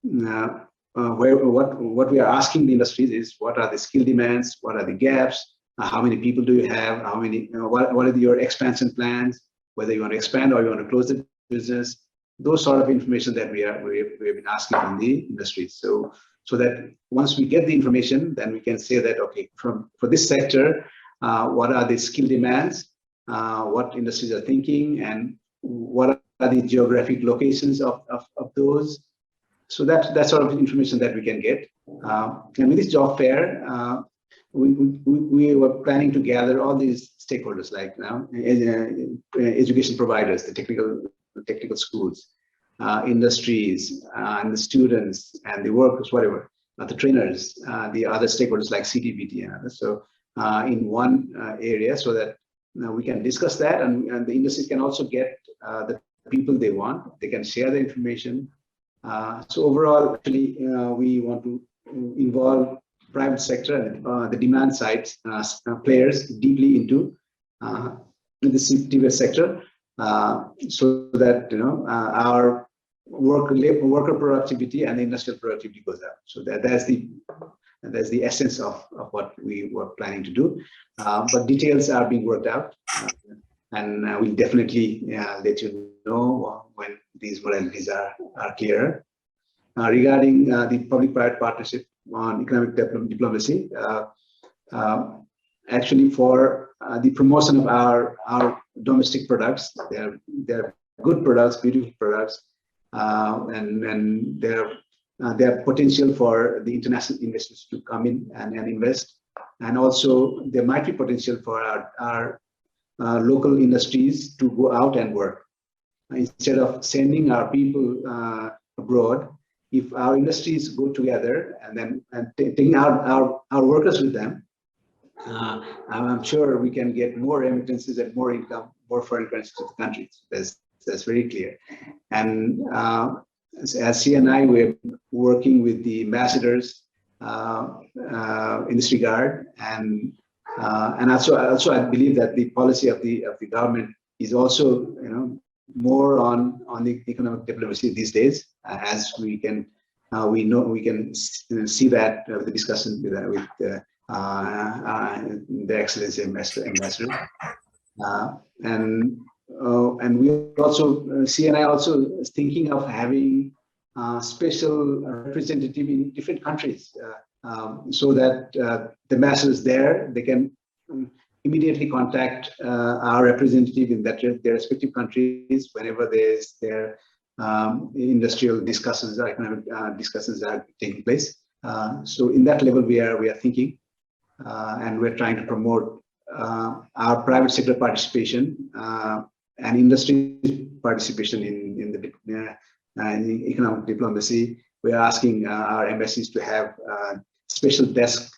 Where what we are asking the industries is, what are the skill demands, what are the gaps, how many people do you have, how many, what are your expansion plans, whether you want to expand or you want to close the business. Those sort of information that we've been asking from the industries. So that once we get the information, then we can say that, okay, for this sector, what are the skill demands, what industries are thinking, and what are the geographic locations of those. So that's sort of information that we can get. And with this job fair, we were planning to gather all these stakeholders, like now education providers, the technical schools, industries, and the students, and the workers, whatever, the trainers, the other stakeholders like CTBT and others. So in one area, so that we can discuss that, and the industries can also get the people they want. They can share the information. So overall, actually, we want to involve private sector and the demand side players deeply into the CTV sector, so that our worker productivity and industrial productivity goes up. So that's the essence of what we were planning to do. But details are being worked out, and we'll definitely let you know when these modalities are clearer. Regarding the public-private partnership on economic diplomacy, actually for the promotion of our domestic products, they're good products, beautiful products, and they're potential for the international investors to come in and invest, and also there might be potential for our local industries to go out and work. Instead of sending our people abroad, if our industries go together and taking our workers with them, I'm sure we can get more remittances and more income, more foreign currency to the country. That's very clear. And as CNI, we're working with the ambassadors in this regard, and also I believe that the policy of the government is also more on the economic diplomacy these days, as we can see that the discussion with the Excellency Ambassador, and we also CNI also is thinking of having special representative in different countries, so that the ambassadors there, they can immediately contact our representative in their respective countries whenever their industrial discussions or economic discussions are taking place. So in that level, we are thinking, and we're trying to promote our private sector participation and industry participation in the economic diplomacy. We are asking our embassies to have special desk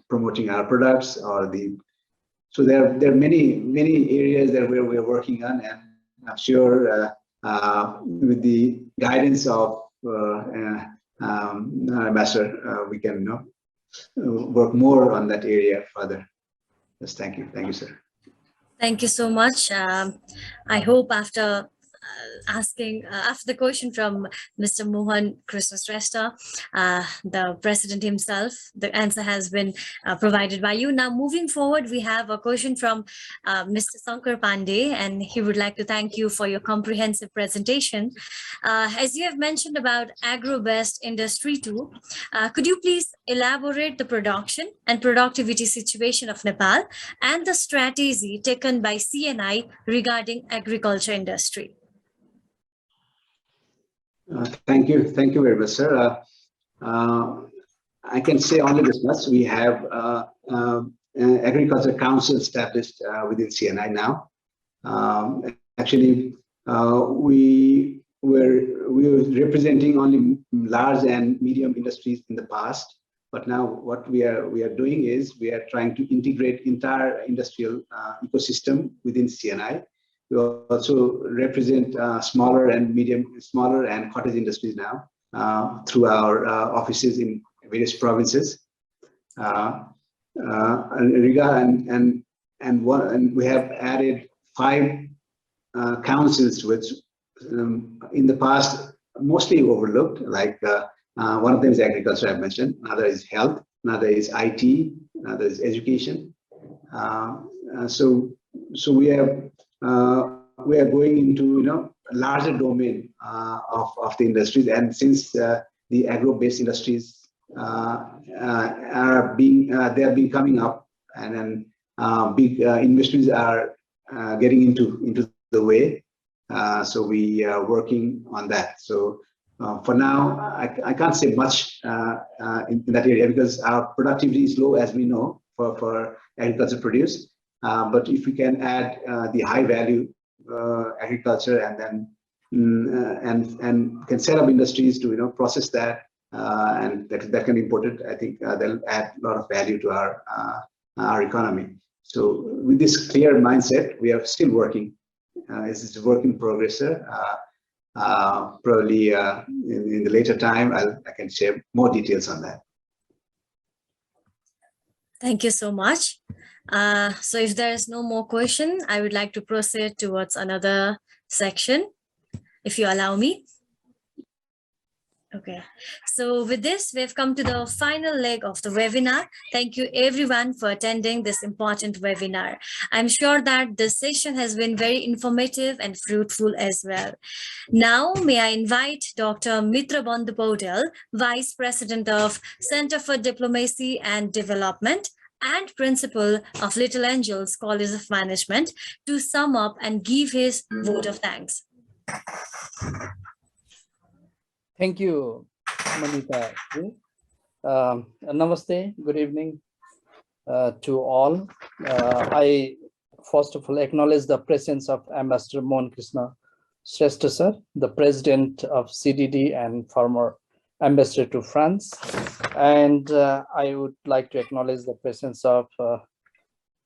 promoting our products, so there are many areas that we're working on, and I'm sure with the guidance of Ambassador, we can work more on that area further. Yes, thank you, sir. Thank you so much. I hope after asking after the question from Mr. Mohan Krishna Shrestha, the president himself. The answer has been provided by you. Now, moving forward, we have a question from Mr. Sankar Pandey, and he would like to thank you for your comprehensive presentation. As you have mentioned about agro-based industry too, could you please elaborate the production and productivity situation of Nepal and the strategy taken by CNI regarding agriculture industry? Thank you very much, sir. I can say only this much. We have Agriculture Council established within CNI now. Actually, we were representing only large and medium industries in the past, but now what we are doing is we are trying to integrate entire industrial ecosystem within CNI. We also represent smaller and cottage industries now through our offices in various provinces. And we have added 5 councils, which in the past mostly overlooked. Like one of them is agriculture, I mentioned. Another is health. Another is IT. Another is education. So we are going into a larger domain of the industries, and since the agro-based industries are being coming up, and then big industries are getting into the way. So we are working on that. So for now, I can't say much in that area because our productivity is low, as we know, for agriculture produce. But if we can add the high value agriculture, and then and can set up industries to process that, and that can be imported, I think they'll add a lot of value to our economy. So with this clear mindset, we are still working. It's a work in progress, sir. Probably in the later time, I can share more details on that. Thank you so much. So if there is no more question, I would like to proceed towards another section, if you allow me. Okay, so with this, we've come to the final leg of the webinar. Thank you everyone for attending this important webinar. I'm sure that this session has been very informative and fruitful as well. Now, may I invite Dr. Mitra Bandhu Paudel, Vice President of Center for Diplomacy and Development and Principal of Little Angels College of Management, to sum up and give his vote of thanks. Thank you, Manita. Namaste, good evening to all. I first of all acknowledge the presence of Ambassador Mohan Krishna Shrestha sir, the President of CDD and former Ambassador to France. And I would like to acknowledge the presence of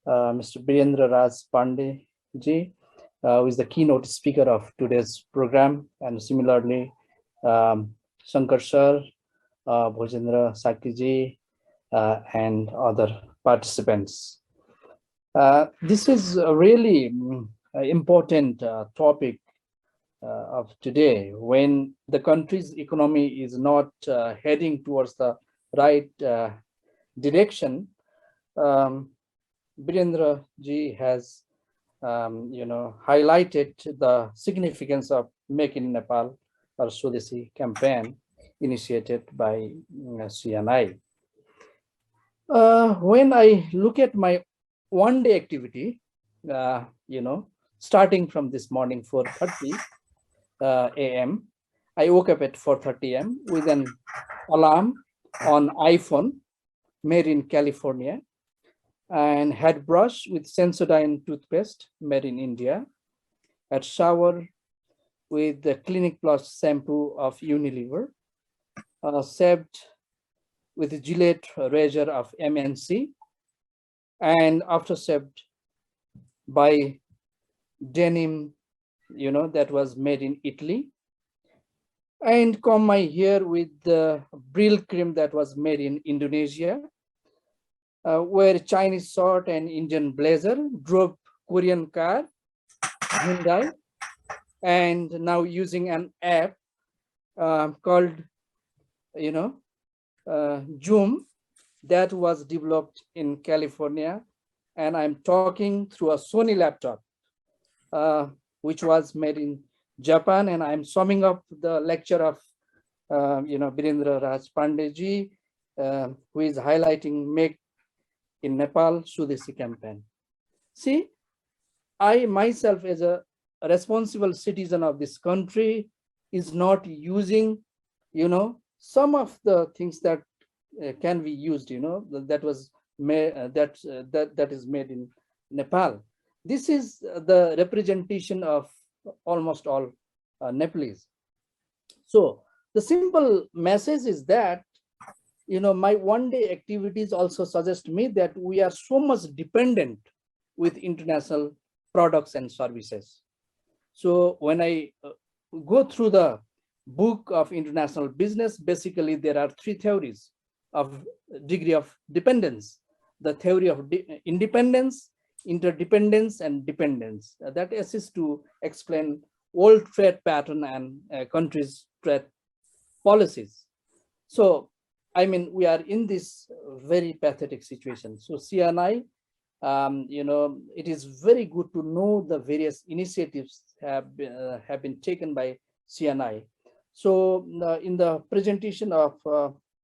Mr. Birendra Raj Pandey ji, who is the keynote speaker of today's program, and similarly Shankar sir, Bhojendra Saki ji, and other participants. This is a really important topic of today, when the country's economy is not heading towards the right direction. Birendra ji has highlighted the significance of Make in Nepal or Swadeshi campaign initiated by CNI. When I look at my one-day activity, starting from this morning 4:30 a.m., I woke up at 4:30 a.m. with an alarm on iPhone made in California, and had brushed with Sensodyne toothpaste made in India, had shower with the Clinic Plus shampoo of Unilever, shaved with Gillette razor of MNC, and aftershaved by denim, that was made in Italy, and comb my hair with the Brill cream that was made in Indonesia, wear Chinese shirt and Indian blazer, drove Korean car, Hyundai, and now using an app called, Zoom, that was developed in California, and I'm talking through a Sony laptop, which was made in Japan. And I'm summing up the lecture of, Birendra Raj Pandey, who is highlighting Make in Nepal Swadeshi campaign. See, I myself, as a responsible citizen of this country, is not using, some of the things that can be used, that was made, that is made in Nepal. This is the representation of almost all Nepalese. So the simple message is that, my one-day activities also suggest me that we are so much dependent with international products and services. So when I go through the book of international business, basically there are three theories of degree of dependence: the theory of independence, interdependence, and dependence. That assists to explain world trade pattern and countries' trade policies. So, I mean, we are in this very pathetic situation. So CNI, it is very good to know the various initiatives have been taken by CNI. So in the presentation of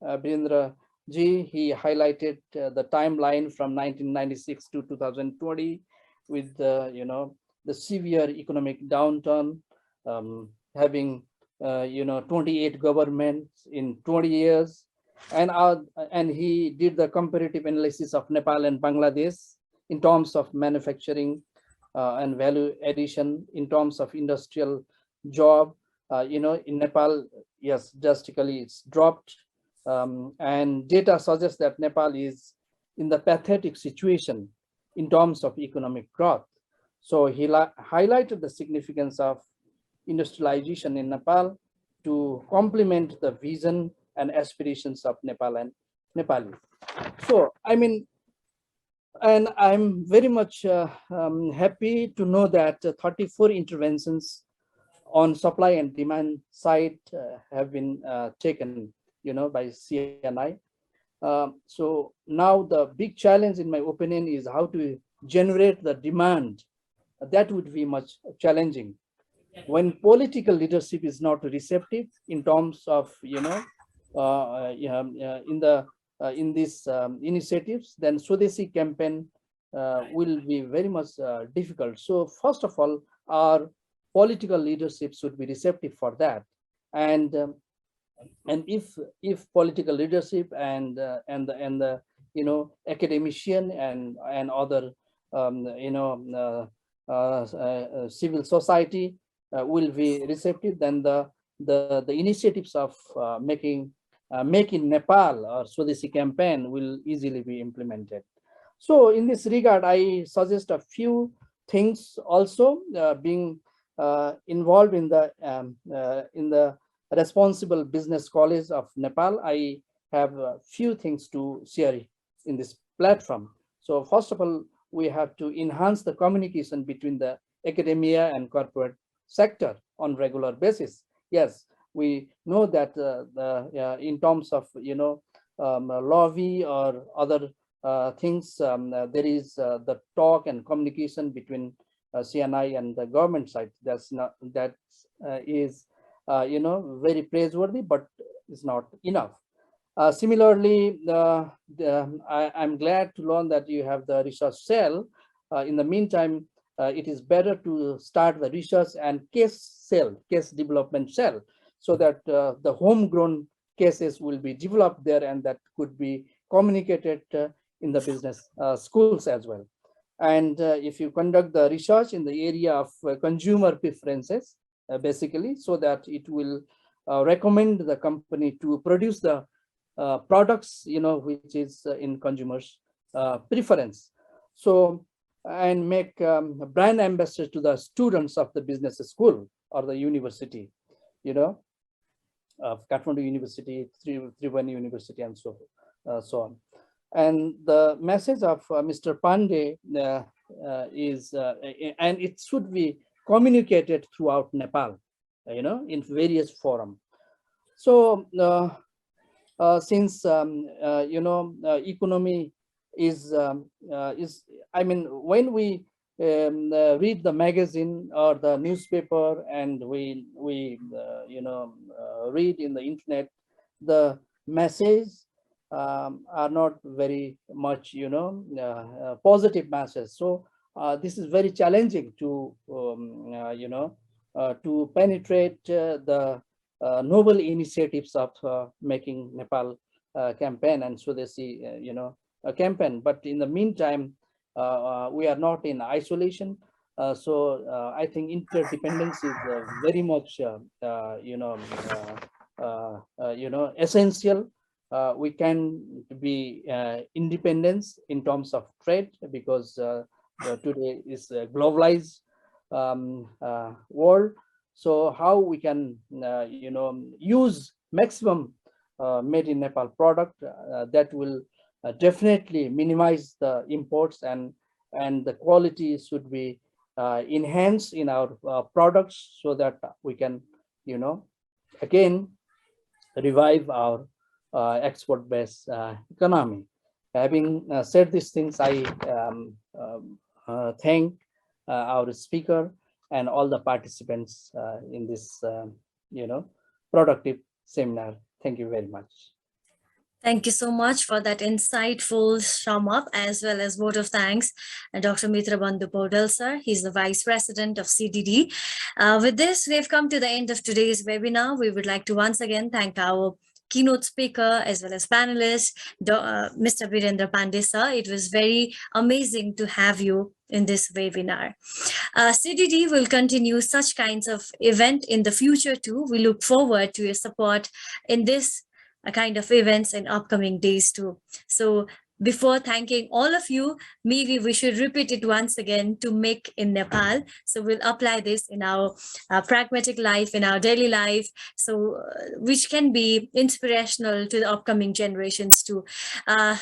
Birendra Ji, he highlighted the timeline from 1996 to 2020 with the severe economic downturn, having 28 governments in 20 years, and he did the comparative analysis of Nepal and Bangladesh in terms of manufacturing and value addition, in terms of industrial job. In Nepal, yes, drastically it's dropped, and data suggests that Nepal is in the pathetic situation in terms of economic growth. So he highlighted the significance of industrialization in Nepal to complement the vision and aspirations of Nepal and Nepali. So, I mean, and I'm very much happy to know that 34 interventions on supply and demand side have been taken, by CNI. So now the big challenge, in my opinion, is how to generate the demand. That would be much challenging when political leadership is not receptive in terms of, in these initiatives. Then Swadeshi campaign will be very much difficult. So first of all, our political leadership should be receptive for that, and if political leadership and the academician and other civil society will be receptive, then the initiatives of making Make in Nepal or Swadeshi campaign will easily be implemented. So in this regard, I suggest a few things also being involved in the Responsible Business College of Nepal. I have a few things to share in this platform. So first of all, we have to enhance the communication between the academia and corporate sector on regular basis. Yes, we know that in terms of lobby or other things, there is the talk and communication between CNI and the government side. That is very praiseworthy, but it's not enough. Similarly, I'm glad to learn that you have the research cell. In the meantime, it is better to start the research and case development cell, so that the homegrown cases will be developed there, and that could be communicated in the business schools as well. And if you conduct the research in the area of consumer preferences, basically, so that it will recommend the company to produce the products, which is in consumers' preference. So, and make brand ambassadors to the students of the business school or the university, of Kathmandu University, Tribhuvan University, and so on. And the message of Mr. Pandey is, and it should be communicated throughout Nepal, in various forums. So since economy is I mean, when we read the magazine or the newspaper, and we read in the internet, the message are not very much positive message. So this is very challenging to to penetrate the noble initiatives of making Nepal campaign and Swadeshi campaign. But in the meantime, we are not in isolation. So I think interdependence is very much essential. We can be independence in terms of trade, because today is a globalized world. So how we can use maximum made in Nepal product that will definitely minimize the imports, and the quality should be enhanced in our products, so that we can again revive our export-based economy. Having said these things, I thank our speaker and all the participants in this productive seminar. Thank you very much. Thank you so much for that insightful sum up, as well as vote of thanks, Dr. Mitra Bandhu Paudel, sir. He's the Vice President of CDD. With this, we have come to the end of today's webinar. We would like to once again thank our keynote speaker as well as panelists, Mr. Virendra Pandey, sir. It was very amazing to have you in this webinar. CDD will continue such kinds of event in the future too. We look forward to your support in this kind of events in upcoming days too. So before thanking all of you, maybe we should repeat it once again: to make in Nepal. So we'll apply this in our pragmatic life, in our daily life, so which can be inspirational to the upcoming generations too.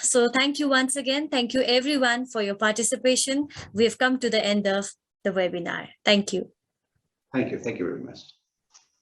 So thank you once again. Thank you everyone for your participation. We have come to the end of the webinar. Thank you. Thank you. Thank you very much.